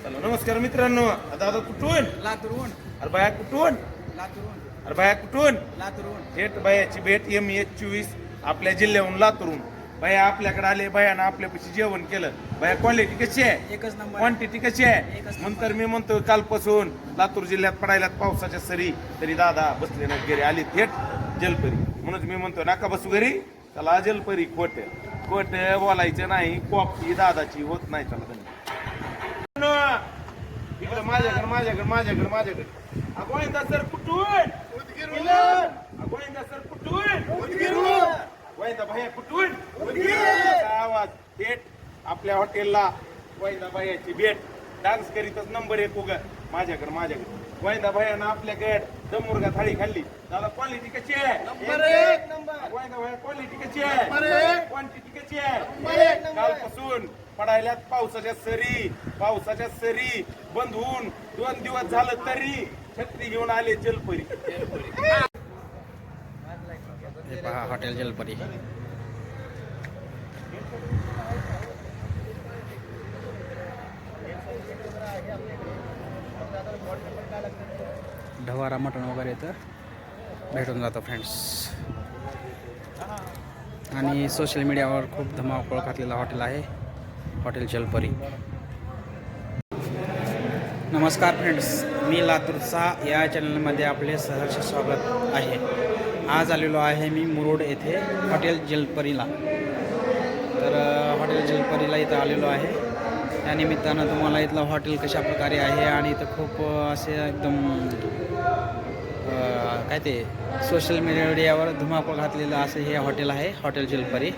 चला नमस्कार मित्रांनो. दादा कुठून? लातूरहून. अरे बाया कुठून? लातूरहून. अरे बाया कुठून? लातूरहून. थेट बायाची भेट MH24 आपल्या जिल्ह्याहून लातूरून. बाया आपल्याकडे आले, बायानं आपल्यापाशी जेवण केलं. बाया क्वालिटी कशी आहे? एकच नंबर. क्वांटिटी कशी आहे? एकच नंतर मी म्हणतो कालपासून लातूर जिल्ह्यात पडायला पावसाच्या सरी, तरी दादा बसले ना घरी आली थेट जलपरी. म्हणून मी म्हणतो नका बसू घरी, चला जलपरी. खोट खोट बोलायचं नाही, कॉपी दादाची होत नाही. चला इकडे माझ्याकडे गोविंदा सर कुठून? गोविंदा सर कुठून? गोविंदा भैया कुठून? आवाज थेट आपल्या हॉटेलला गोविंदा भैयाची भेट. डान्स करीतच नंबर 1 उगा माझ्याकडे गोविंदा भैयानं आपल्याकडे दमुर्गा थाळी खाल्ली. दादा क्वालिटी कशी आहे? Number 1 number. गोविंदा भैया क्वालिटी कशी आहे? क्वांटिटी कशी आहे? कालपासून पडायल्यात पावसाच्या सरी बंद होऊन 2 दिवस झालं तरी छत्री घेऊन आले जलपरी. हे पहा हॉटेल जलपरी. ढवारा मटण वगैरे इथं भेटून जातं फ्रेंड्स. आणि सोशल मीडियावर खूप धमावकळ घातलेलं हॉटेल आहे हॉटेल जलपरी. नमस्कार फ्रेंड्स, मी लातूरचा या चॅनलमध्ये आपले सहर्ष स्वागत आहे. आज आलेलो आहे मी मुरुड येथे हॉटेल जलपरीला. तर हॉटेल जलपरीला इथं आलेलो आहे. त्यानिमित्तानं तुम्हाला इथलं हॉटेल कशा प्रकारे आहे आणि इथं खूप असे एकदम काय ते सोशल मीडियावर धुमाकूळ घातलेलं असं हे हॉटेल आहे हॉटेल जलपरी.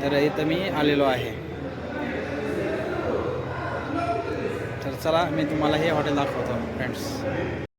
तर इथं मी आलेलो आहे. तर चला मी तुम्हाला हे हॉटेल दाखवतो फ्रेंड्स.